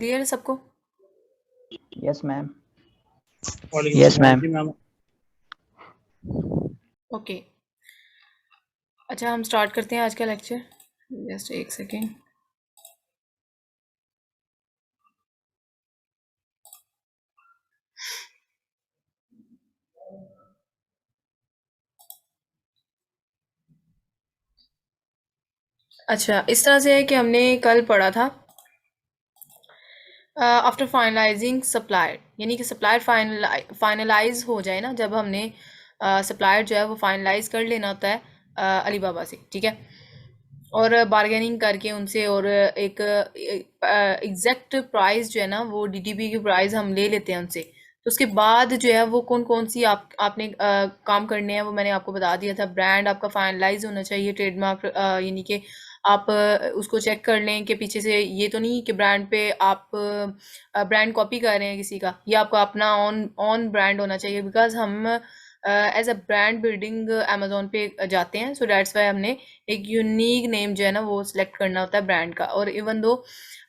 Clear है सबको? Yes ma'am. वालेकुम यस सलाम मैम। जी मैम। ओके, अच्छा हम स्टार्ट करते हैं आज का लेक्चर। जस्ट एक सेकेंड। अच्छा, इस तरह से है कि हमने कल पढ़ा था आफ्टर फाइनलाइजिंग सप्लायर, यानी कि सप्लायर फाइनलाइज हो जाए ना, जब हमने सप्लायर जो है वो फाइनलाइज कर लेना होता है अलीबाबा से, ठीक है, और बार्गेनिंग करके उनसे, और एक एग्जैक्ट प्राइस जो है ना वो डीटीपी की प्राइस हम ले लेते हैं उनसे। तो उसके बाद जो है वो कौन कौन सी आपने काम करने हैं वो मैंने आपको बता दिया था। ब्रांड आपका फाइनलाइज होना चाहिए, ट्रेडमार्क, यानी कि आप उसको चेक कर लें कि पीछे से ये तो नहीं कि ब्रांड पे आप ब्रांड कॉपी कर रहे हैं किसी का, ये आपका अपना ऑन ऑन ब्रांड होना चाहिए, बिकॉज हम as a brand building Amazon पे जाते हैं। सो दैट्स वाई हमने एक यूनिक नेम जो है ना वो सिलेक्ट करना होता है ब्रांड का। और इवन दो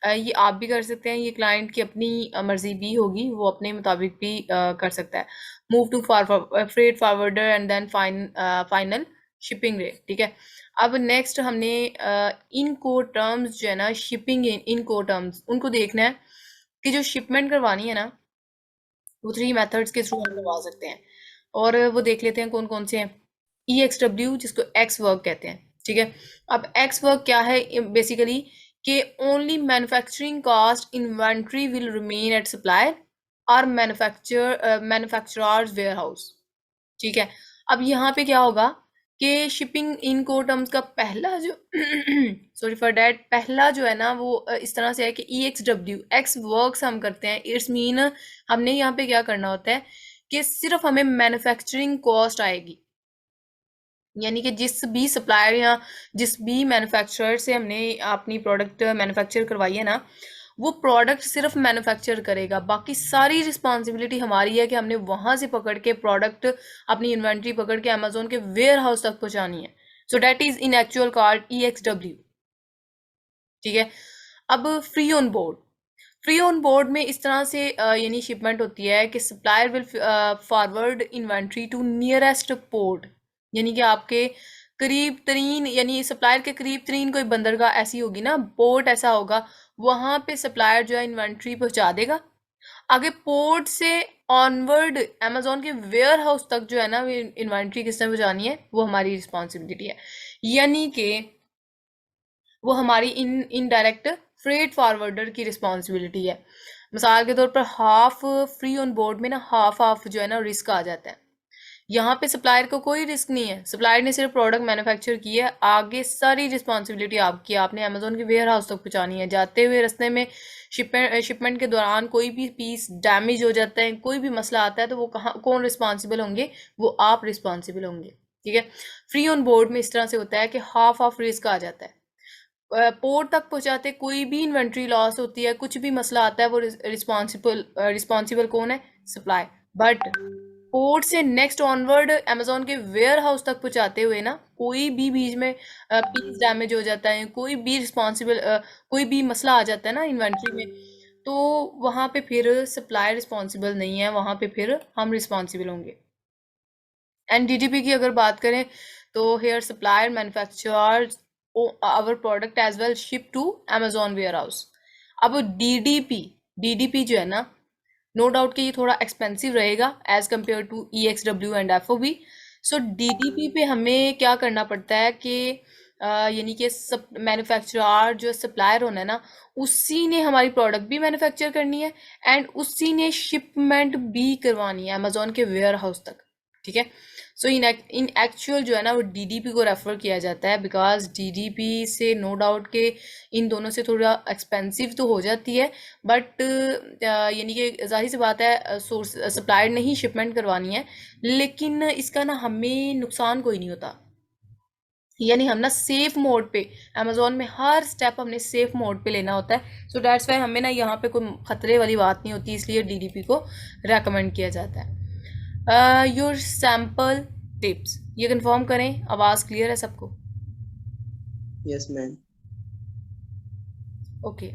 ये आप भी कर सकते हैं, ये क्लाइंट की अपनी मर्जी भी होगी, वो अपने मुताबिक भी कर सकता है। Move to freight forwarder and then final shipping rate, ठीक है। अब नेक्स्ट हमने इनको टर्म्स जो है ना, शिपिंग इनको टर्म्स उनको देखना है कि जो शिपमेंट करवानी है ना वो 3 मेथड्स के थ्रू हम करवा सकते हैं, और वो देख लेते हैं कौन कौन से हैं। EXW, जिसको एक्स वर्क कहते हैं, ठीक है। अब एक्स वर्क क्या है बेसिकली, कि only manufacturing cost inventory will remain at supplier और मैन्युफैक्चरर्स वेयर हाउस, ठीक है। अब यहाँ पे क्या होगा कि शिपिंग इन को टर्म्स का पहला जो सॉरी फॉर डैट, पहला जो है ना वो इस तरह से है कि EXW एक्स वर्क्स हम करते हैं। इट्स मीन हमने यहाँ पे क्या करना होता है कि सिर्फ हमें मैन्युफैक्चरिंग कॉस्ट आएगी, यानी कि जिस भी सप्लायर या जिस भी मैन्युफैक्चरर से हमने अपनी प्रोडक्ट मैन्युफैक्चर करवाई है ना, वो प्रोडक्ट सिर्फ मैन्युफैक्चर करेगा, बाकी सारी रिस्पॉन्सिबिलिटी हमारी है कि हमने वहां से पकड़ के प्रोडक्ट, अपनी इन्वेंट्री पकड़ के अमेजोन के वेयर हाउस तक पहुंचानी है। So that is in actual card EXW, ठीक है। अब free on board, free on board में इस तरह से यानी शिपमेंट होती है कि supplier will forward inventory to nearest port, यानी कि आपके करीब तरीन, यानी सप्लायर के करीब तरीन कोई बंदरगाह ऐसी होगी ना, पोर्ट ऐसा होगा, वहां पे सप्लायर जो है इन्वेंट्री पहुंचा देगा। आगे पोर्ट से ऑनवर्ड अमेजोन के वेयर हाउस तक जो है ना इन्वेंट्री किसने पहुंचानी है, वो हमारी रिस्पॉन्सिबिलिटी है, यानी कि वो हमारी इनडायरेक्ट फ्रेट फॉरवर्डर की रिस्पॉन्सिबिलिटी है। मिसाल के तौर पर हाफ फ्री ऑन बोर्ड में ना हाफ हाफ जो है ना रिस्क आ जाता है। यहाँ पे सप्लायर को कोई रिस्क नहीं है, सप्लायर ने सिर्फ प्रोडक्ट मैन्युफैक्चर की है, आगे सारी रिस्पॉन्सिबिलिटी आपकी, आपने अमेजोन के वेयर हाउस तक पहुंचानी है। जाते हुए रास्ते में शिपमेंट के दौरान कोई भी पीस डैमेज हो जाता है, कोई भी मसला आता है, तो वो कहाँ कौन रिस्पॉन्सिबल होंगे, वो आप रिस्पॉन्सिबल होंगे, ठीक है। फ्री ऑन बोर्ड में इस तरह से होता है कि हाफ हाफ रिस्क आ जाता है। पोर्ट तक पहुंचाते कोई भी इन्वेंट्री लॉस होती है, कुछ भी मसला आता है, वो रिस्पॉन्सिबल कौन है, सप्लाई। बट पोर्ट से नेक्स्ट ऑनवर्ड अमेजोन के वेयर हाउस तक पहुंचाते हुए ना, कोई भी बीच में पीस डैमेज हो जाता है, कोई भी कोई भी मसला आ जाता है ना इन्वेंट्री में, तो वहां पे फिर सप्लाई रिस्पॉन्सिबल नहीं है, वहां पे फिर हम रिस्पॉन्सिबल होंगे। एंड डीडीपी की अगर बात करें तो here supplier manufacture our product as well ship to Amazon warehouse. अब डीडीपी जो है ना, नो डाउट कि ये थोड़ा एक्सपेंसिव रहेगा as compared to EXW and FOB। So DDP पे हमें क्या करना पड़ता है कि यानी कि सब मैन्युफैक्चरर जो सप्लायर होना है ना, उसी ने हमारी प्रोडक्ट भी मैन्युफैक्चर करनी है एंड उसी ने शिपमेंट भी करवानी है अमेजोन के वेयर हाउस तक, ठीक है। सो इन एक्चुअल जो है ना वो डीडीपी को रेफर किया जाता है, बिकॉज डीडीपी से नो डाउट के इन दोनों से थोड़ा एक्सपेंसिव तो हो जाती है, बट यानी कि जाहिर सी बात है सोर्स सप्लायर ने ही शिपमेंट करवानी है, लेकिन इसका ना हमें नुकसान कोई नहीं होता, यानी हम ना सेफ मोड पे, अमेजोन में हर स्टेप हमने सेफ मोड पे लेना होता है। सो दैट्स वाई हमें ना यहाँ पे कोई खतरे वाली बात नहीं होती, इसलिए डीडीपी को रेकमेंड किया जाता है। योर सैम्पल टिप्स, ये कंफर्म करें, आवाज़ क्लियर है सबको? Yes ma'am. Okay.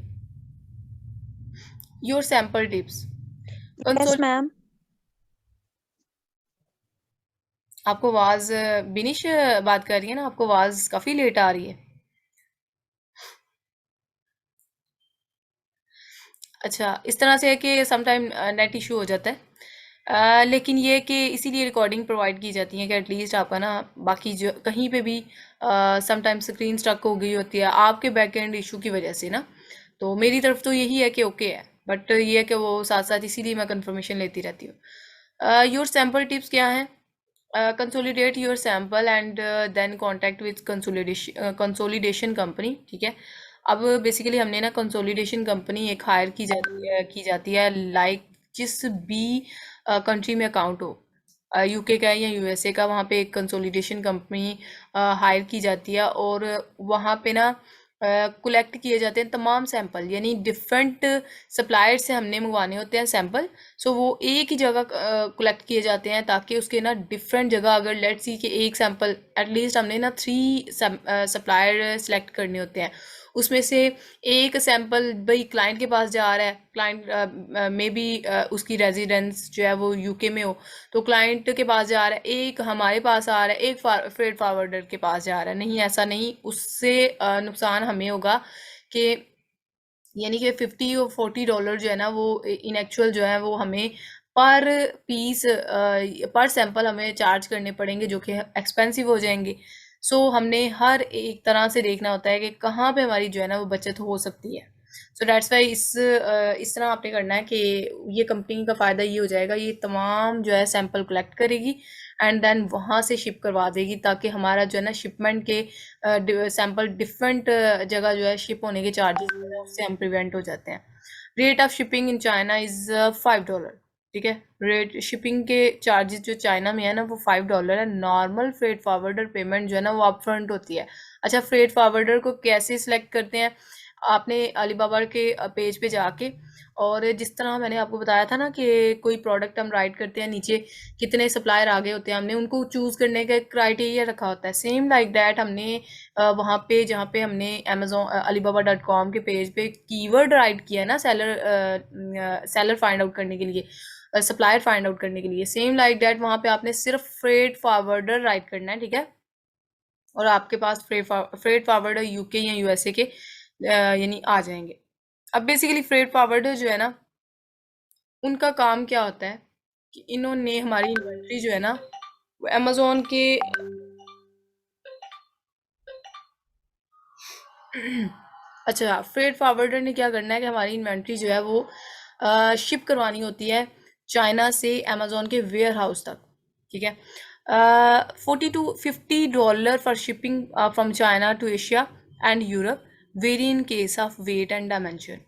Your sample tips Yes, ma'am. आपको आवाज बिनिश बात कर रही है ना, आपको आवाज काफी लेट आ रही है। अच्छा, इस तरह से है कि समटाइम नेट इशू हो जाता है। लेकिन ये है कि इसीलिए रिकॉर्डिंग प्रोवाइड की जाती है कि एटलीस्ट आपका ना बाकी जो कहीं पे भी समटाइम स्क्रीन स्टक हो गई होती है आपके बैक एंड इशू की वजह से ना, तो मेरी तरफ तो यही है कि ओके है, बट ये है कि वो साथ साथ इसीलिए मैं कंफर्मेशन लेती रहती हूँ। योर सैम्पल टिप्स क्या हैं? Consolidate your sample and then contact with consolidation company. ठीक है, अब बेसिकली हमने ना कंसोलिडेशन कंपनी एक हायर की जाती है लाइक जिस भी कंट्री में अकाउंट हो, यूके का या यूएसए का, वहाँ पे एक कंसोलिडेशन कंपनी हायर की जाती है और वहाँ पे ना कलेक्ट किए जाते हैं तमाम सैंपल, यानी डिफरेंट सप्लायर से हमने मंगवाने होते हैं सैंपल। सो वो एक ही जगह कलेक्ट किए जाते हैं ताकि उसके ना डिफरेंट जगह, अगर लेट्स सी कि एक सैंपल एटलीस्ट हमने ना 3 सप्लायर सेलेक्ट करने होते हैं, उसमें से एक सैंपल भाई क्लाइंट के पास जा रहा है, क्लाइंट में भी उसकी रेजिडेंस जो है वो यूके में हो, तो क्लाइंट के पास जा रहा है, एक हमारे पास आ रहा है, एक फ्रेट फॉरवर्डर के पास जा रहा है। नहीं, ऐसा नहीं, उससे नुकसान हमें होगा कि यानी कि $50 और $40 जो है ना वो इन एक्चुअल जो है वो हमें पर पीस पर सैंपल हमें चार्ज करने पड़ेंगे, जो कि एक्सपेंसिव हो जाएंगे। सो हमने हर एक तरह से देखना होता है कि कहाँ पे हमारी जो है ना वो बचत हो सकती है। सो दैट्स वाई इस तरह आपने करना है कि ये कंपनी का फ़ायदा ये हो जाएगा, ये तमाम जो है सैंपल कलेक्ट करेगी एंड देन वहाँ से शिप करवा देगी, ताकि हमारा जो है ना शिपमेंट के सैंपल डिफरेंट जगह जो है शिप होने के चार्जेस उससे हम प्रिवेंट हो जाते हैं। Rate of shipping in China is $5। ठीक है, रेट शिपिंग के चार्जेस जो चाइना में है ना वो $5 है। नॉर्मल फ्रेट फॉरवर्डर पेमेंट जो है ना वो अपफ्रंट होती है। अच्छा, फ्रेट फॉरवर्डर को कैसे सिलेक्ट करते हैं? आपने अलीबाबा के पेज पे जाके, और जिस तरह मैंने आपको बताया था ना कि कोई प्रोडक्ट हम राइट करते हैं, नीचे कितने सप्लायर आगे होते हैं, हमने उनको चूज़ करने का एक क्राइटेरिया रखा होता है। सेम लाइक दैट हमने वहाँ पे जहाँ पे हमने अमेजोन alibaba.com के पेज पे कीवर्ड राइट किया है ना, सेलर फाइंड आउट करने के लिए, सप्लायर फाइंड आउट करने के लिए, सेम लाइक दैट वहाँ पे आपने सिर्फ फ्रेट फॉरवर्डर राइट करना है। ठीक है, और आपके पास फ्रेट फॉरवर्डर यूके या यूएसए के यानी आ जाएंगे। अब बेसिकली फ्रेट फॉरवर्डर जो है ना उनका काम क्या होता है कि इन्होंने हमारी इन्वेंट्री जो है ना वो अमेजोन के अच्छा, फ्रेट फॉरवर्डर ने क्या करना है कि हमारी इन्वेंट्री जो है वो शिप करवानी होती है चाइना से अमेजोन के वेयर हाउस तक। ठीक है, $40 to $50 for shipping from China to Asia and Europe, very in case of weight and dimension.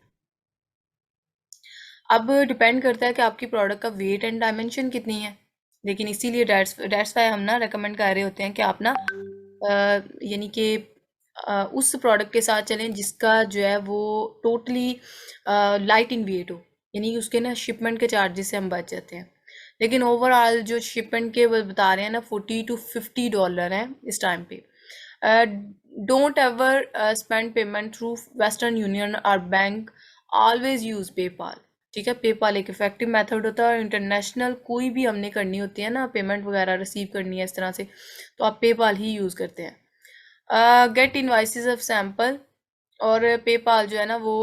अब डिपेंड करता है कि आपकी प्रोडक्ट का वेट एंड डायमेंशन कितनी है, लेकिन इसीलिए डेट्स वाई हम ना रेकमेंड कर रहे होते हैं कि आप ना यानी कि उस प्रोडक्ट के साथ चलें जिसका जो है वो टोटली लाइट इन वेट हो, यानी उसके ना शिपमेंट के चार्जेस से हम बच जाते हैं। लेकिन ओवरऑल जो शिपमेंट के वो बता रहे हैं ना $40 to $50 हैं इस टाइम पे। Don't ever spend payment through western union और बैंक, ऑलवेज यूज़ पेपाल। ठीक है, पेपाल एक इफेक्टिव मेथड होता है, और इंटरनेशनल कोई भी हमने करनी होती है ना पेमेंट वगैरह रिसीव करनी है इस तरह से, तो आप पेपाल ही यूज़ करते हैं। गेट इनवाइसेस ऑफ सैम्पल, और पेपाल जो है ना वो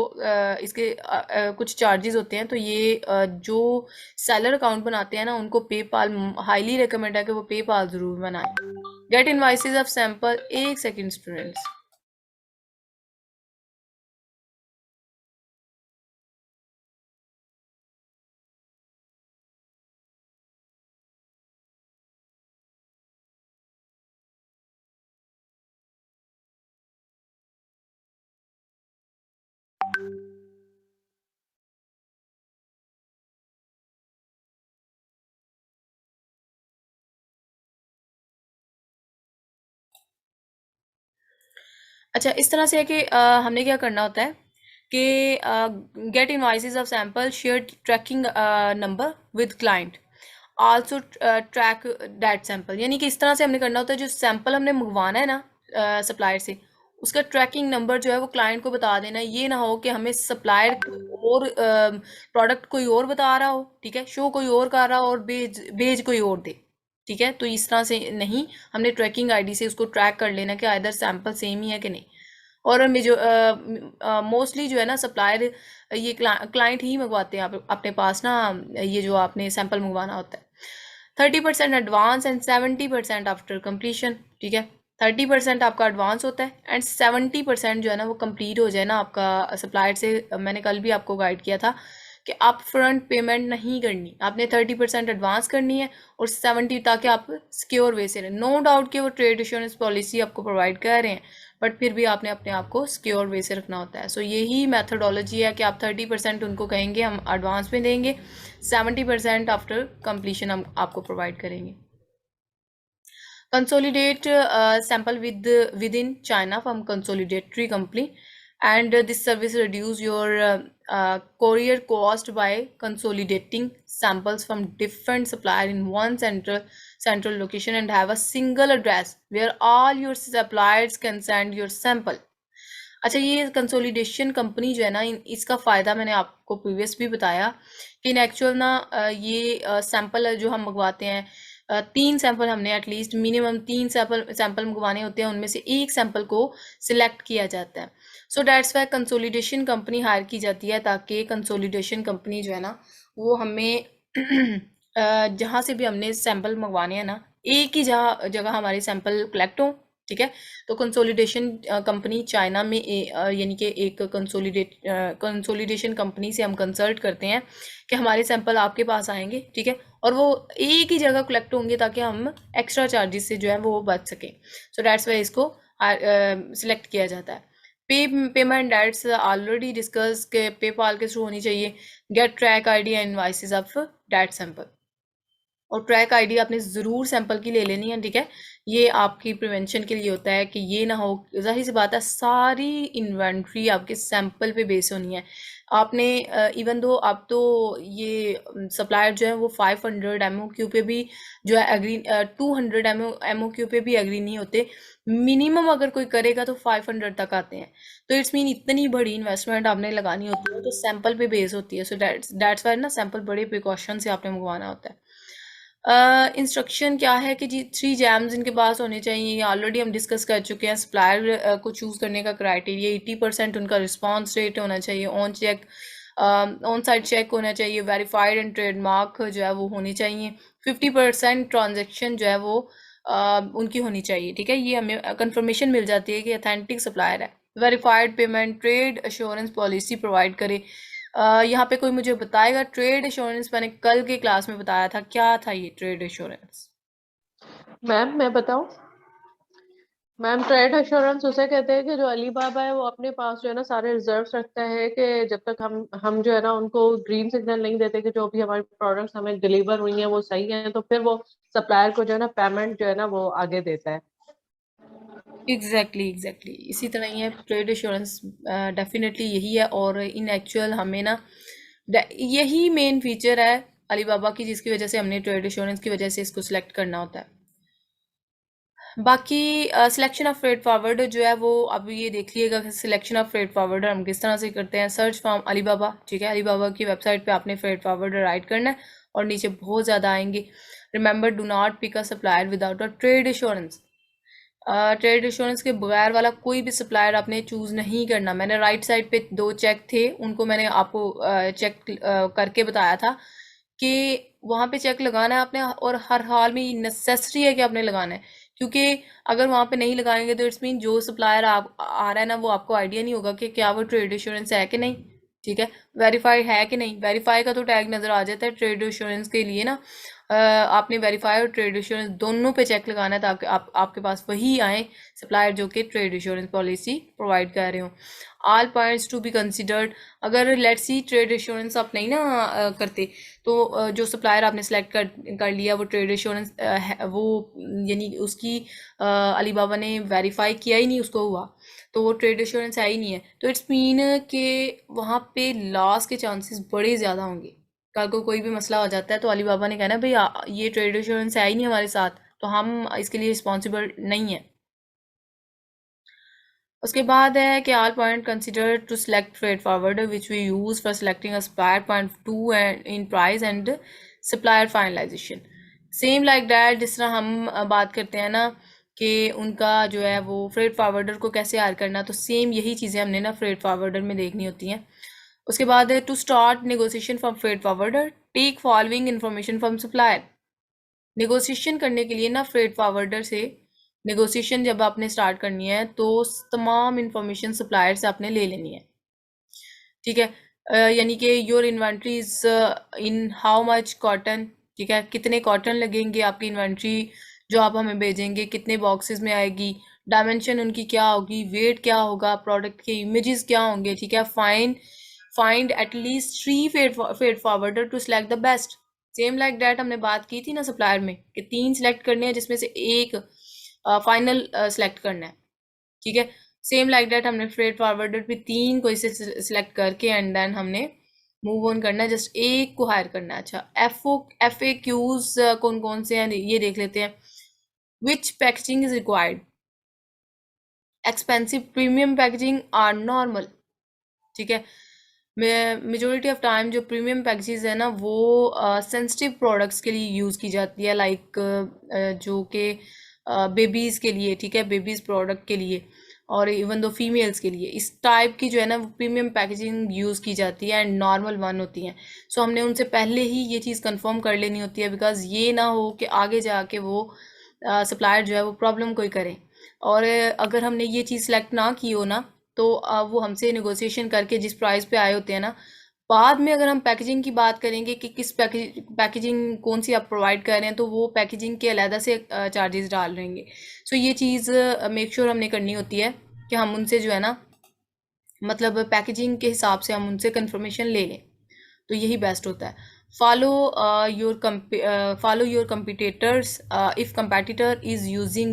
इसके कुछ चार्जेस होते हैं, तो ये जो सेलर अकाउंट बनाते हैं ना उनको पेपाल हाईली रिकमेंड है कि वो पेपाल ज़रूर बनाएं। गेट इनवाइसेस ऑफ सैम्पल, एक सेकेंड स्टूडेंट्स। अच्छा, इस तरह से है कि हमने क्या करना होता है कि get invoices of sample, share tracking number with client, also track that sample. यानी कि इस तरह से हमने करना होता है, जो सैम्पल हमने मंगवाना है ना सप्लायर से, उसका ट्रैकिंग नंबर जो है वो क्लाइंट को बता देना। ये ना हो कि हमें सप्लायर और प्रोडक्ट कोई और बता रहा हो, ठीक है, शो कोई और कर रहा हो और भेज कोई और दे, ठीक है। तो इस तरह से नहीं, हमने ट्रैकिंग आईडी से उसको ट्रैक कर लेना कि आइदर सैंपल सेम ही है कि नहीं। और जो मोस्टली जो है ना सप्लायर ये क्लाइंट ही मंगवाते हैं अपने पास ना, ये जो आपने सैंपल मंगवाना होता है। 30% एडवांस एंड 70% आफ्टर कंप्लीशन, ठीक है। 30% आपका एडवांस होता है एंड 70% जो है ना वो कंप्लीट हो जाए ना आपका सप्लायर से। मैंने कल भी आपको गाइड किया था कि आप फ्रंट पेमेंट नहीं करनी, आपने 30% एडवांस करनी है और 70 ताकि आप सिक्योर वे से रहें। नो डाउट कि वो ट्रेड इंश्योरेंस पॉलिसी आपको प्रोवाइड कर रहे हैं, बट फिर भी आपने अपने आप को सिक्योर वे से रखना होता है। सो यही मैथडोलॉजी है कि आप 30% उनको कहेंगे हम एडवांस में देंगे, 70% आफ्टर कंप्लीशन हम आपको प्रोवाइड करेंगे। Consolidate sample within China from consolidatory company, and this service reduce your courier cost by consolidating samples from different supplier in one central location and have a single address where all your suppliers can send your sample. अच्छा, ये consolidation company जो है ना, इसका फ़ायदा मैंने आपको previous भी बताया कि इन एक्चुअल ना ये सैंपल जो हम मंगवाते हैं, 3 सैंपल हमने एटलीस्ट मिनिमम 3 सैंपल मंगवाने होते हैं, उनमें से एक सैंपल को सिलेक्ट किया जाता है। सो that's Y consolidation company hire की जाती है, ताकि कंसोलिडेशन कंपनी जो है ना वो हमें जहाँ से भी हमने सैंपल मंगवाने हैं ना, एक ही जगह हमारे सैंपल कलेक्ट हों, ठीक है। तो कंसोलिडेशन कंपनी चाइना में यानी कि एक कंसोलिडेशन कंपनी से हम कंसल्ट करते हैं कि हमारे सैंपल आपके पास आएंगे, ठीक है, और वो एक ही जगह कलेक्ट होंगे ताकि हम एक्स्ट्रा चार्जेस से जो है वो बच सकें। सो डैट्स वाई इसको सिलेक्ट किया जाता है। पेमेंट डेट्स ऑलरेडी डिस्कस के पेपाल के थ्रू होनी चाहिए। Get track ID and invoices of that sample, और ट्रैक आईडी आपने ज़रूर सैंपल की ले लेनी है, ठीक है। ये आपकी प्रिवेंशन के लिए होता है कि ये ना हो, जाहिर सी बात है सारी इन्वेंट्री आपके सैंपल पे बेस होनी है। आपने इवन दो आप तो ये सप्लायर जो है वो 500 MOQ पे भी जो है एग्री, 200 MOQ पे भी एग्री नहीं होते। मिनिमम अगर कोई करेगा तो 500 तक आते हैं। तो इट्स मीन इतनी बड़ी इन्वेस्टमेंट आपने लगानी होती है तो सैंपल पे बेस होती है। सो दैट्स वाई ना सैंपल बड़े प्रिकॉशन से आपने मंगवाना होता है। इंस्ट्रक्शन क्या है कि जी 3 जैम्स इनके पास होने चाहिए, ऑलरेडी हम डिस्कस कर चुके हैं। सप्लायर को चूज़ करने का क्राइटेरिया 80% उनका रिस्पांस रेट होना चाहिए, ऑन साइट चेक होना चाहिए, वेरीफाइड एंड ट्रेडमार्क जो है वो होनी चाहिए, 50% ट्रांजेक्शन जो है वो उनकी होनी चाहिए, ठीक है। ये हमें कंफर्मेशन मिल जाती है कि अथेंटिक सप्लायर है। Verified payment, trade assurance policy provide करे। यहाँ पे कोई मुझे बताएगा ट्रेड एश्योरेंस? मैंने कल के क्लास में बताया था, क्या था ये ट्रेड एश्योरेंस? मैम मैं बताऊं? मैम ट्रेड एश्योरेंस उसे कहते हैं कि जो अलीबाबा है वो अपने पास जो है ना सारे रिजर्व्स रखता है कि जब तक हम जो है ना उनको ग्रीन सिग्नल नहीं देते कि जो भी हमारी प्रोडक्ट्स हमें डिलीवर हुई हैं वो सही हैं, तो फिर वो सप्लायर को जो है ना पेमेंट जो है ना वो आगे देता है। एग्जैक्टली इसी तरह ही है ट्रेड एश्योरेंस, डेफिनेटली यही है। और इन एक्चुअल हमें ना यही मेन फीचर है अलीबाबा की, जिसकी वजह से हमने ट्रेड एश्योरेंस की वजह से इसको सिलेक्ट करना होता है। बाकी सिलेक्शन ऑफ फ्रेट फॉरवर्ड जो है वो अब ये देख लिएगा कि सिलेक्शन ऑफ फ्रेट फॉरवर्डर हम किस तरह से करते हैं। सर्च फॉर्म अलीबाबा, ठीक है, अलीबाबा की वेबसाइट पे आपने फ्रेट फॉरवर्डर राइट करना है और नीचे बहुत ज़्यादा आएंगे। Remember, do not pick a supplier without a trade assurance. Trade assurance के बगैर वाला कोई भी सप्लायर आपने चूज़ नहीं करना। मैंने राइट साइड पे 2 चेक थे, उनको मैंने आपको चेक करके बताया था कि वहाँ पे चेक लगाना है आपने, और हर हाल में नेसेसरी है कि आपने लगाना है, क्योंकि अगर वहाँ पे नहीं लगाएंगे तो इट्स मीन जो सप्लायर आप आ रहा है ना वो आपको आइडिया नहीं होगा कि क्या वो ट्रेड एश्योरेंस है कि नहीं, ठीक है, वेरीफाइड है कि नहीं। वेरीफाई का तो टैग नज़र आ जाता है ट्रेड एश्योरेंस के लिए ना। आपने वेरीफाई और ट्रेड एश्योरेंस दोनों पे चेक लगाना है ताकि आपके पास वही आए सप्लायर जो कि ट्रेड एश्योरेंस पॉलिसी प्रोवाइड कर रहे हो। All points to be considered. अगर लेट्स सी ट्रेड एश्योरेंस आप नहीं ना करते तो जो सप्लायर आपने सेलेक्ट कर लिया वो ट्रेड एश्योरेंस वो यानी उसकी अलीबाबा ने वेरीफाई किया ही नहीं, उसको हुआ तो वो ट्रेड एश्योरेंस है ही नहीं है, तो इट्स मीन कि वहाँ पे लॉस के चांसेस बड़े ज़्यादा होंगे। कल को कोई भी मसला हो जाता है तो अलीबाबा ने कहना भाई ये ट्रेड एश्योरेंस है ही नहीं हमारे साथ, तो हम इसके लिए रिस्पॉन्सिबल नहीं है। उसके बाद है कि all point consider to select freight forwarder which we use for selecting a supplier, point 2 and in price and supplier finalization. Same like that जिस तरह हम बात करते हैं ना कि उनका जो है वो फ्रेट फारवर्डर को कैसे हायर करना, तो सेम यही चीज़ें हमने ना फ्रेट फारवर्डर में देखनी होती हैं. उसके बाद है to start negotiation from freight forwarder, take following information from supplier. Negotiation करने के लिए ना फ्रेट फारवर्डर से नेगोशिएशन जब आपने स्टार्ट करनी है तो तमाम इंफॉर्मेशन सप्लायर से आपने ले लेनी है. ठीक है, यानी कि your inventory is in how much cotton. ठीक है, कितने कॉटन लगेंगे आपकी इन्वेंट्री जो आप हमें भेजेंगे, कितने बॉक्सेस में आएगी, डायमेंशन उनकी क्या होगी, वेट क्या होगा, प्रोडक्ट के इमेजेस क्या होंगे. ठीक है, find at least 3 freight forwarder to select the best. Same like that हमने बात की थी ना सप्लायर में कि 3 सिलेक्ट करने हैं जिसमें से एक फाइनल सेलेक्ट करना है. ठीक है, सेम लाइक डैट हमने फ्रेट फारवर्डर पे 3 को इसे सिलेक्ट करके एंड देन हमने मूव ऑन करना है, जस्ट एक को हायर करना है. अच्छा, FAQs कौन कौन से हैं ये देख लेते हैं. Which packaging is required, expensive, premium packaging or normal. ठीक है, मेजोरिटी ऑफ टाइम जो प्रीमियम पैकेजेस है ना वो सेंसिटिव प्रोडक्ट्स के लिए यूज़ की जाती है, लाइक जो कि बेबीज़ के लिए. ठीक है, बेबीज़ प्रोडक्ट के लिए और इवन दो फीमेल्स के लिए इस टाइप की जो है ना वो प्रीमियम पैकेजिंग यूज़ की जाती है एंड नॉर्मल वन होती हैं. सो हमने उनसे पहले ही ये चीज़ कंफर्म कर लेनी होती है, बिकॉज ये ना हो कि आगे जाके वो सप्लायर जो है वो प्रॉब्लम कोई करे. और अगर हमने ये चीज़ सेलेक्ट ना की हो ना तो वो हमसे नेगोशिएशन करके जिस प्राइस पे आए होते हैं ना, बाद में अगर हम पैकेजिंग की बात करेंगे कि किस पैकेजिंग कौन सी आप प्रोवाइड कर रहे हैं तो वो पैकेजिंग के अलहदा से चार्जेस डाल रहेंगे. सो ये चीज़ मेक श्योर हमने करनी होती है कि हम उनसे जो है ना मतलब पैकेजिंग के हिसाब से हम उनसे कंफर्मेशन ले लें, तो यही बेस्ट होता है. follow your competitors. If competitor is using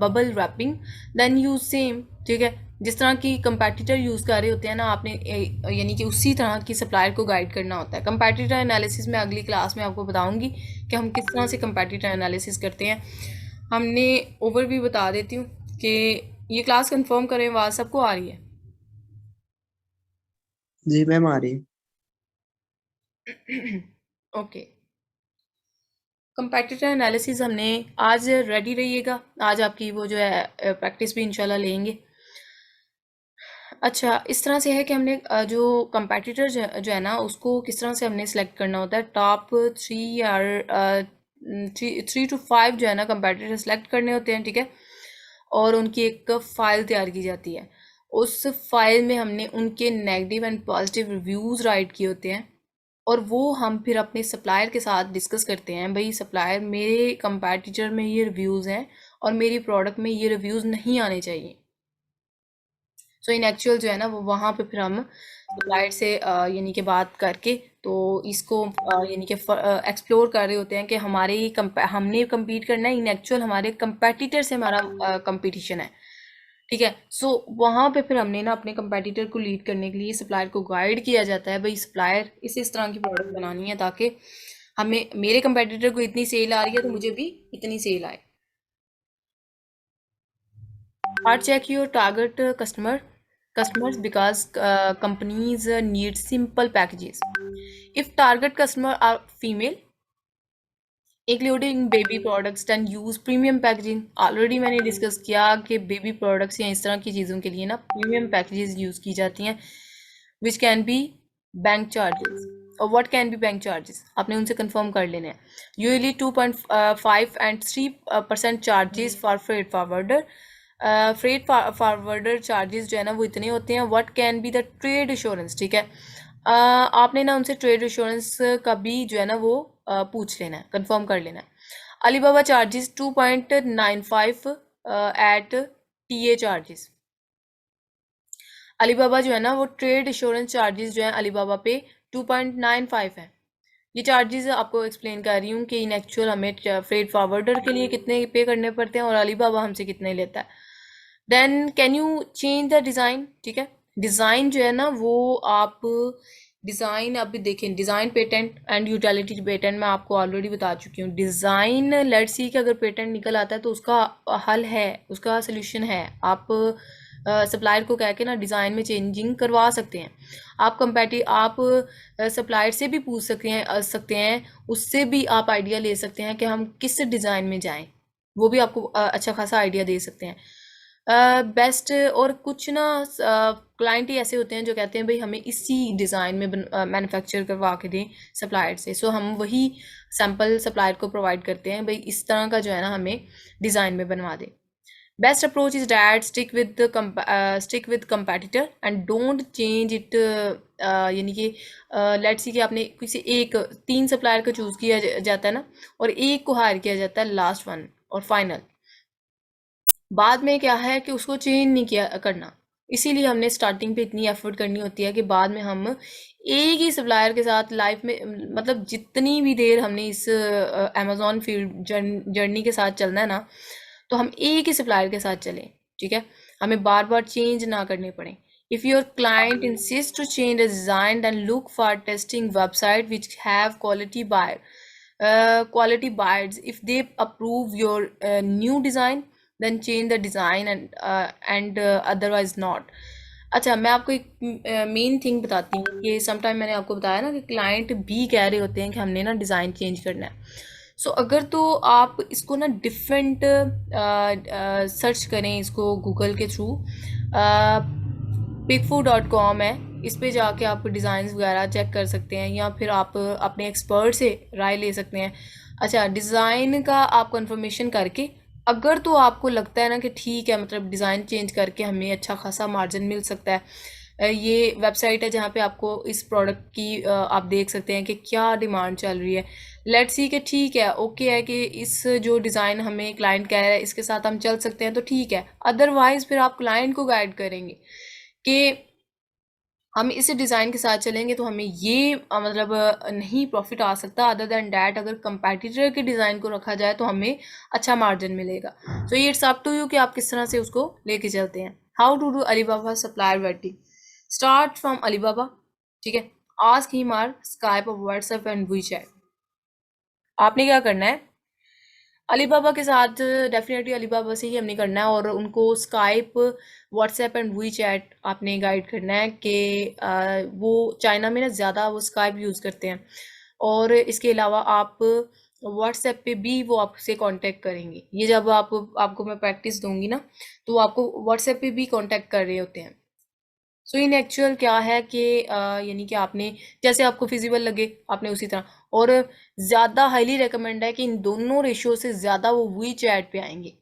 bubble wrapping then use same. ठीक है, जिस तरह की कंपैटिटर यूज़ कर रहे होते हैं ना आपने यानी कि उसी तरह की सप्लायर को गाइड करना होता है. कंपैटिटर एनालिसिस में अगली क्लास में आपको बताऊंगी कि हम किस तरह से कंपैटिटर एनालिसिस करते हैं. हमने ओवरव्यू बता देती हूँ कि ये क्लास कंफर्म करें, आवाज़ सबको आ रही है? जी मैम आ रही है. ओके, कंपैटिटर एनालिसिस हमने आज रेडी रहिएगा, आज आपकी वो जो है प्रैक्टिस भी इंशाल्लाह लेंगे. अच्छा, इस तरह से है कि हमने जो कंपैटिटर जो है ना उसको किस तरह से हमने सेलेक्ट करना होता है. टॉप 3 या 3 to 5 जो है ना कंपैटिटर सेलेक्ट करने होते हैं. ठीक है, और उनकी एक फ़ाइल तैयार की जाती है. उस फाइल में हमने उनके negative and positive reviews right किए होते हैं और वो हम फिर अपने सप्लायर के साथ डिस्कस करते हैं. भाई सप्लायर, मेरे कंपैटिटर में ये रिव्यूज़ हैं और मेरी प्रोडक्ट में ये रिव्यूज़ नहीं आने चाहिए. सो इन एक्चुअल जो है ना वो वहाँ पे फिर हम सप्लायर से यानी कि बात करके तो इसको यानी कि एक्सप्लोर कर रहे होते हैं कि हमारे हमने कम्पीट करना है, इन एक्चुअल हमारे कंपेटिटर से हमारा कंपटीशन है. ठीक है, सो वहाँ पे फिर हमने ना अपने कंपेटिटर को लीड करने के लिए सप्लायर को गाइड किया जाता है. भाई सप्लायर इस तरह की प्रोडक्ट बनानी है ताकि हमें, मेरे कंपेटिटर को इतनी सेल आ रही है तो मुझे भी इतनी सेल आए. Check your target customers because companies need simple packages. If target customer are female including baby products then use premium packaging. Already मैंने डिस्कस किया कि बेबी प्रोडक्ट्स या इस तरह की चीज़ों के लिए ना प्रीमियम पैकेजेस यूज़ की जाती हैं which can be bank charges. और what can be bank charges आपने उनसे कंफर्म कर लेने हैं. Usually 2.5 and 3% charges for freight forwarder. Freight forwarder charges जो है ना वो इतने होते हैं. What can be the trade insurance. ठीक है, आपने ना उनसे ट्रेड इंश्योरेंस का भी जो है ना वो पूछ लेना है, कंफर्म कर लेना है. Alibaba charges 2.95 at TA charges. Alibaba जो है ना वो ट्रेड इंश्योरेंस चार्जेस जो है अलीबाबा पे 2.95 है. ये चार्जेस आपको एक्सप्लेन कर रही हूँ कि इन एक्चुअल हमें फ्रेट फारवर्डर के लिए कितने पे करने पड़ते हैं और अलीबाबा हमसे कितने लेता है. Then can you change the design. ठीक है, डिज़ाइन जो है ना वो आप डिज़ाइन अभी देखें, design patent and utility patent मैं आपको ऑलरेडी बता चुकी हूँ. डिज़ाइन लेट्स सी कि अगर पेटेंट निकल आता है तो उसका हल है, उसका सोल्यूशन है. आप सप्लायर को कह के ना डिज़ाइन में चेंजिंग करवा सकते हैं। आप सप्लायर से भी पूछ सकते हैं, उससे भी आप आइडिया ले सकते हैं कि हम किस डिज़ाइन में जाएं, वो भी आपको अच्छा खासा आइडिया दे सकते हैं। बेस्ट और कुछ ना क्लाइंट ही ऐसे होते हैं जो कहते हैं भाई हमें इसी डिज़ाइन में मैन्युफैक्चर करवा के दें सप्लायर से, सो हम वही सैम्पल सप्लायर को प्रोवाइड करते हैं भाई इस तरह का जो है ना हमें डिज़ाइन में बनवा दें। Best approach is that stick with competitor and don't change it, यानी कि लेट्स सी कि आपने किसी 3 सप्लायर को चूज़ किया जाता है ना, और एक को हायर किया जाता है लास्ट वन और फाइनल, बाद में क्या है कि उसको चेंज नहीं करना। इसीलिए हमने स्टार्टिंग पे इतनी एफर्ट करनी होती है कि बाद में हम एक ही सप्लायर के साथ लाइफ में, मतलब जितनी भी देर हमने इस अमेज़ॉन फील्ड जर्नी के साथ चलना है ना, तो हम एक ही सप्लायर के साथ चलें, ठीक है, हमें बार बार चेंज ना करने पड़े। If your client insist to change the design then look for testing website which have quality buyers. If they approve your new design then change the design and otherwise not. अच्छा, मैं आपको एक main thing बताती हूँ कि sometime मैंने आपको बताया ना कि क्लाइंट भी कह रहे होते हैं कि हमने ना डिज़ाइन चेंज करना है। सो अगर तो आप इसको ना डिफरेंट सर्च करें इसको गूगल के थ्रू, pigfoo.com है, इस पे जाके आप डिज़ाइंस वगैरह चेक कर सकते हैं या फिर आप अपने एक्सपर्ट से राय ले सकते हैं। अच्छा, डिज़ाइन का आप कंफर्मेशन करके अगर तो आपको लगता है ना कि ठीक है, मतलब डिज़ाइन चेंज करके हमें अच्छा खासा मार्जिन मिल सकता है, ये वेबसाइट है जहाँ पे आपको इस प्रोडक्ट की आप देख सकते हैं कि क्या डिमांड चल रही है। लेट्स सी कि ठीक है, ओके है कि इस जो डिज़ाइन हमें क्लाइंट कह रहा है इसके साथ हम चल सकते हैं तो ठीक है, अदरवाइज़ फिर आप क्लाइंट को गाइड करेंगे कि हम इस डिज़ाइन के साथ चलेंगे तो हमें ये मतलब नहीं प्रॉफिट आ सकता, अदर दैन डैट अगर कंपैटिटर के डिज़ाइन को रखा जाए तो हमें अच्छा मार्जिन मिलेगा। सो ये इट्स अप टू यू कि आप किस तरह से उसको लेके चलते हैं। How to do Alibaba supplier vetting? Start from Alibaba, ठीक है, ask him are Skype, WhatsApp and WeChat. आपने क्या करना है, अलीबाबा के साथ डेफिनेटली अलीबाबा से ही हमने करना है और उनको Skype, WhatsApp and WeChat आपने गाइड करना है कि वो चाइना में ना ज़्यादा वो स्काइप यूज़ करते हैं, और इसके अलावा आप व्हाट्सएप पे भी वो आपसे कांटेक्ट करेंगे। ये जब आपको मैं प्रैक्टिस दूंगी ना तो वो आपको व्हाट्सएप पे भी कांटेक्ट कर रहे होते हैं। सो इन एक्चुअल क्या है कि यानी कि आपने जैसे आपको फिजिबल लगे आपने उसी तरह, और ज़्यादा हाईली रिकमेंड है कि इन दोनों रेशियो से ज़्यादा वो वी चैट पे आएंगे।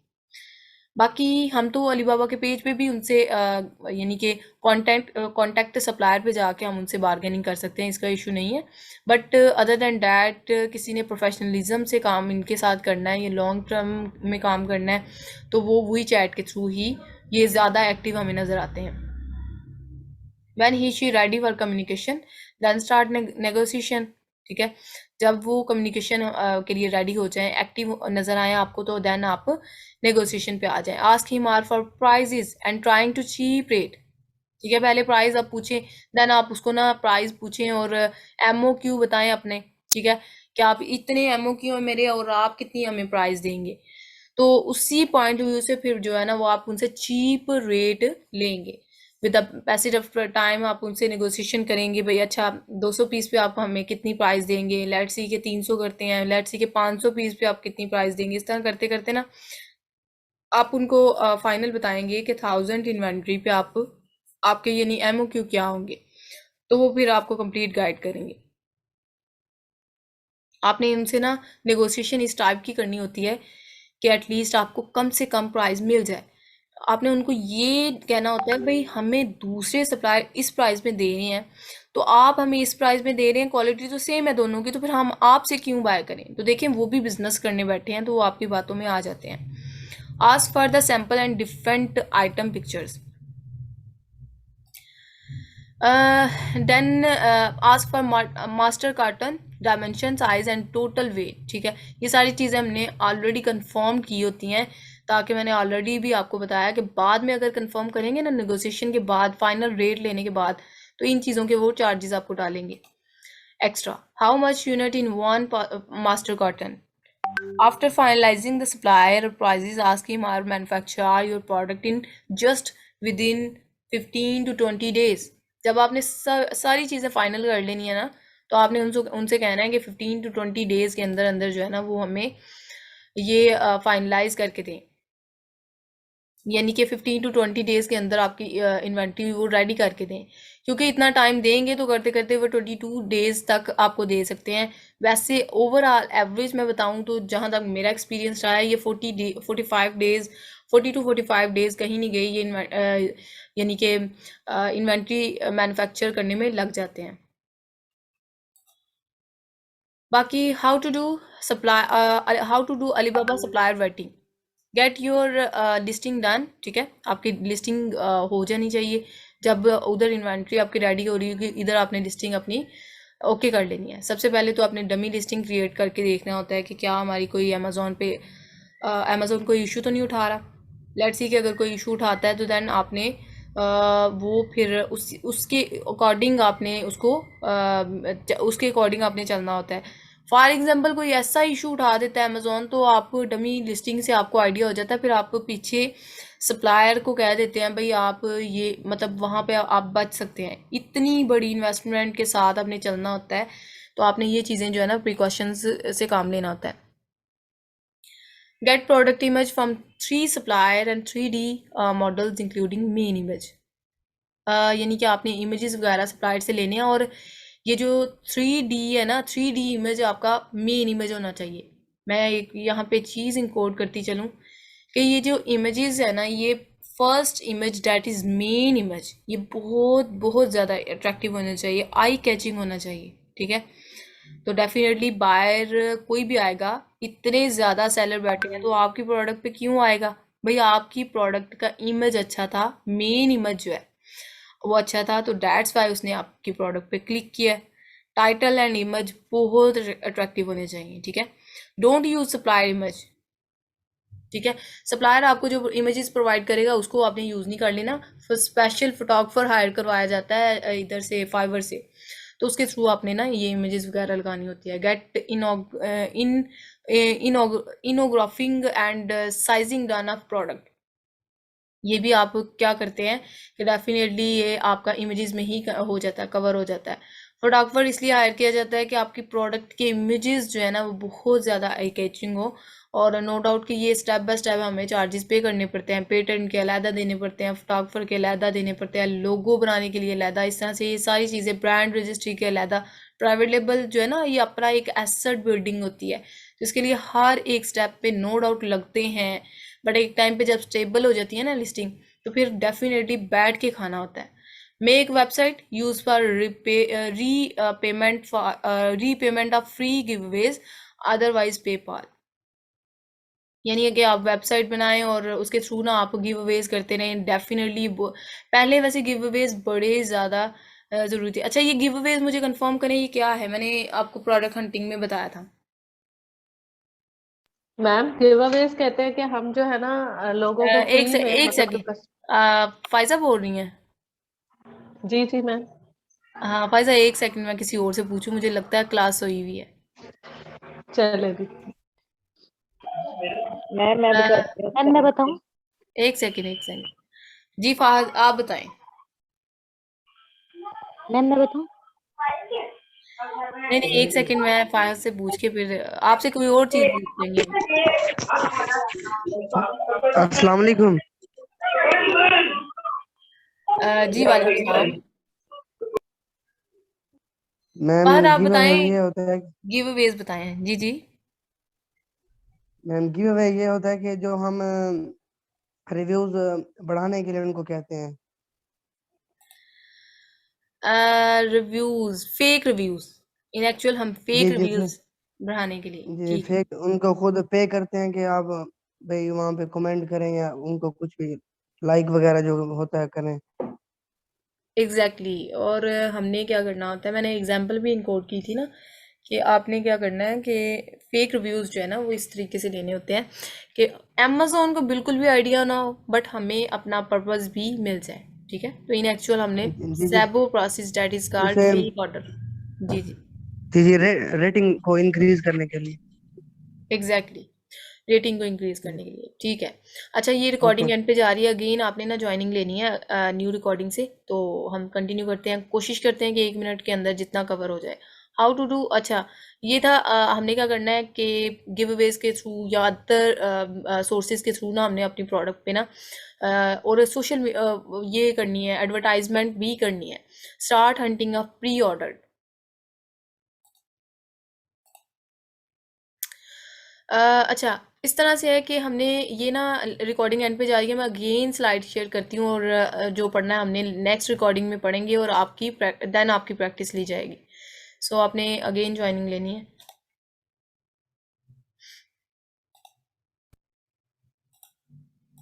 बाकी हम तो अलीबाबा के पेज पे भी उनसे यानी कि कॉन्टैक्ट सप्लायर पे जाके हम उनसे बार्गेनिंग कर सकते हैं, इसका इशू नहीं है। बट अदर देन डैट किसी ने प्रोफेशनलिज्म से काम इनके साथ करना है, ये लॉन्ग टर्म में काम करना है, तो वो वी चैट के थ्रू ही ये ज़्यादा एक्टिव हमें नज़र आते हैं। when he she ready for communication then start negotiation, ठीक है, जब वो कम्युनिकेशन के लिए रेडी हो जाए, एक्टिव नज़र आए आपको, तो देन आप नेगोशिएशन पे आ जाएं। Ask him are for prices and trying to cheap rate, ठीक है, पहले प्राइस आप पूछें, देन आप उसको ना प्राइस पूछें और MOQ बताएं अपने, ठीक है, कि आप इतने MOQ हैं मेरे और आप कितनी हमें प्राइस देंगे, तो उसी पॉइंट ऑफ व्यू से फिर जो है ना वो आप उनसे चीप रेट लेंगे। With the passage of time आप उनसे नेगोशिएशन करेंगे, भाई अच्छा 200 पीस पे आप हमें कितनी प्राइस देंगे, लेट्स सी के 300 करते हैं, लेट्स सी के 500 पीस पे आप कितनी प्राइस देंगे। इस तरह करते करते ना आप उनको फाइनल बताएंगे कि 1000 इन्वेंट्री पे आपके यानी MOQ क्या होंगे, तो वो फिर आपको कंप्लीट गाइड करेंगे। आपने उनसे ना नेगोशिएशन इस टाइप की करनी होती है कि एटलीस्ट आपको कम से कम प्राइस मिल जाए। आपने उनको ये कहना होता है भाई हमें दूसरे सप्लायर इस प्राइस में दे रहे हैं, तो आप हमें इस प्राइस में दे रहे हैं, क्वालिटी तो सेम है दोनों की, तो फिर हम आपसे क्यों बाय करें। तो देखें वो भी बिजनेस करने बैठे हैं तो वो आपकी बातों में आ जाते हैं। Ask for the sample and different item pictures, then ask for master carton, dimension, size and total weight, ठीक है, ये सारी चीज़ें हमने ऑलरेडी कंफर्म की होती हैं, ताकि मैंने ऑलरेडी भी आपको बताया कि बाद में अगर कंफर्म करेंगे ना नेगोशिएशन के बाद, फाइनल रेट लेने के बाद, तो इन चीज़ों के वो चार्जेस आपको डालेंगे extra. How much unit in one master cotton? After finalizing the supplier prices, ask him or manufacture your product in just with in 15 to 20 days. जब आपने सारी चीज़ें फाइनल कर लेनी है ना, तो आपने उनसे कहना है कि 15 to 20 डेज के अंदर अंदर जो है ना वो हमें ये फाइनलाइज करके दें, यानी कि 15 to 20 डेज के अंदर आपकी इन्वेंट्री वो रेडी करके दें, क्योंकि इतना टाइम देंगे तो करते करते वो 22 डेज तक आपको दे सकते हैं। वैसे ओवरऑल एवरेज मैं बताऊं तो जहां तक मेरा एक्सपीरियंस रहा है, ये 45 डेज 40 to 45 डेज कहीं नहीं गई ये यानी कि इन्वेंट्री मैन्युफैक्चर करने में लग जाते हैं। बाकी how to do Alibaba supplier vetting, get your listing done. ठीक है, आपकी लिस्टिंग हो जानी चाहिए। जब उधर इन्वेंट्री आपकी रेडी हो रही होगी, इधर आपने लिस्टिंग अपनी ओके कर लेनी है। सबसे पहले तो आपने डमी लिस्टिंग क्रिएट करके देखना होता है कि क्या हमारी कोई अमेज़ोन पे अमेज़ोन कोई इशू तो नहीं उठा रहा। लेट्स सी कि अगर कोई इशू उठाता है तो देन आपने वो फिर उसके अकॉर्डिंग आपने उसके अकॉर्डिंग आपने चलना होता है। फॉर एग्जांपल कोई ऐसा इशू उठा देता है अमेज़ोन, तो आपको डमी लिस्टिंग से आपको आइडिया हो जाता है, फिर आप पीछे सप्लायर को कह देते हैं भाई आप ये मतलब वहाँ पे आप बच सकते हैं। इतनी बड़ी इन्वेस्टमेंट के साथ आपने चलना होता है, तो आपने ये चीज़ें जो है ना प्रिकॉशंस से काम लेना होता है। Get product image from 3 supplier and 3D models including main image, यानी कि आपने इमेजेस वगैरह सप्लायर से लेने हैं, और ये जो 3D है ना, 3D इमेज आपका मेन इमेज होना चाहिए। मैं एक यहाँ पे चीज़ इंकोड करती चलूँ कि ये जो इमेजेस है ना, ये first image that is main image, ये बहुत बहुत ज़्यादा अट्रैक्टिव होना चाहिए, आई कैचिंग होना चाहिए। ठीक है, तो डेफिनेटली बायर कोई भी आएगा, इतने ज़्यादा सेलर बैठे हैं तो आपकी प्रोडक्ट पे क्यों आएगा भाई? आपकी प्रोडक्ट का इमेज अच्छा था, मेन इमेज जो है वो अच्छा था, तो डैट्स वाई उसने आपकी प्रोडक्ट पे क्लिक किया। टाइटल एंड इमेज बहुत अट्रैक्टिव होने चाहिए। ठीक है, डोंट यूज सप्लायर इमेज। ठीक है, सप्लायर आपको जो इमेजेस प्रोवाइड करेगा उसको आपने यूज़ नहीं कर लेना। फिर स्पेशल फोटोग्राफर हायर करवाया जाता है इधर से फाइवर से, तो उसके थ्रू आपने ना ये इमेजेस वगैरह लगानी होती है। गेट इनोग्राफिंग and sizing done of product, ये भी आप क्या करते हैं कि डेफिनेटली ये आपका इमेजेस में ही हो जाता है, कवर हो जाता है। फोटोग्राफर इसलिए हायर किया जाता है कि आपकी प्रोडक्ट के इमेजेस जो है ना वो बहुत ज़्यादा आई कैचिंग हो, और नो डाउट कि ये स्टेप बाय स्टेप हमें चार्जेस पे करने पड़ते हैं, पेटेंट के अलहदा देने पड़ते हैं, फोटोग्राफर के अलहदा देने पड़ते हैं, लोगो बनाने के लिए अलहदा, इस तरह से ये सारी चीज़ें, ब्रांड रजिस्ट्री के अलहदा। प्राइवेट लेबल जो है ना ये अपना एक एसेट बिल्डिंग होती है, जिसके लिए हर एक स्टेप पे नो डाउट लगते हैं, बट एक टाइम पे जब स्टेबल हो जाती है ना लिस्टिंग, तो फिर डेफिनेटली बैठ के खाना होता है। Make website use for repayment of free giveaways, otherwise PayPal, यानी कि आप वेबसाइट बनाएं और उसके थ्रू ना आप गिव अवेज करते रहें। डेफिनेटली पहले वैसे गिव अवेज बड़े ज़्यादा ज़रूरी थे। अच्छा, ये गिव अवेज मुझे कंफर्म करें ये क्या है? मैंने आपको प्रोडक्ट हंटिंग में बताया था। मैम गिव अवेज कहते हैं कि हम जो है ना लोगों को एक फ्री में एक मतलब सेकेंड, फायजा बोल रही हैं? जी जी मैम। हाँ फायजा, एक सेकंड मैं किसी और से पूछूं, मुझे लगता है क्लास हुई हुई है। चलेगी मैं बताती हूँ। मैम मैं बताऊं? एक सेकंड जी, फाहद आप बताएं। मैम मैं बताऊं? नहीं नहीं, एक सेकंड, मैं फाहद से पूछ के फिर आपसे कोई और चीज़ पूछ लेंगे। अस्सलाम वालेकुम। जी वालेकुम सलाम। मैम फाहद आप गिव अवे बताएं, ये होता है, गिव अवेज बताएं। जी जी। मैम गिव अवे ये होता है कि जो हम रिव्यूज बढ़ाने के लिए उनको कहते हैं। रिव्यूज, फेक रिव्यूज, इन एक्चुअल हम फेक जी जी रिव्यूज बढ़ाने के लिए। जी ठीक है, फेक उनको खुद पे करते हैं कि आप भाई वहाँ पे कमेंट करें या उनको कुछ भी लाइक वगैरह जो होता है करें। एग्जैक्टली और हमने क्या करना होता है, मैंने एग्जांपल भी इनकोड की थी ना, कि आपने क्या करना है कि फेक रिव्यूज़ जो है ना वो इस तरीके से लेने होते हैं कि अमेज़ोन को बिल्कुल भी आइडिया ना हो, बट हमें अपना पर्पस भी मिल जाए। ठीक है, तो इन एक्चुअल हमने जी जी सैबो प्रोसेस डेट इज कॉल्ड उसे फेक ऑर्डर। जी जी, जी जी रेटिंग को इंक्रीज करने के लिए। एग्जैक्टली। रेटिंग को इंक्रीज करने के लिए, ठीक है। अच्छा, ये रिकॉर्डिंग ओके एंड पे जा रही है, अगेन आपने ना ज्वाइनिंग लेनी है न्यू रिकॉर्डिंग से। तो हम कंटिन्यू करते हैं, कोशिश करते हैं कि 1 मिनट के अंदर जितना कवर हो जाए। हाउ टू डू, अच्छा ये था हमने क्या करना है कि गिव अवेज के थ्रू या अदर सोर्सेज के थ्रू ना हमने अपनी प्रोडक्ट पे ना और सोशल ये करनी है, एडवर्टाइजमेंट भी करनी है। Start hunting of pre order. अच्छा, इस तरह से है कि हमने ये ना रिकॉर्डिंग एंड पे जा रही है, मैं अगेन स्लाइड शेयर करती हूँ और जो पढ़ना है हमने नेक्स्ट रिकॉर्डिंग में पढ़ेंगे और आपकी देन आपकी प्रैक्टिस ली जाएगी। सो आपने अगेन ज्वाइनिंग लेनी है।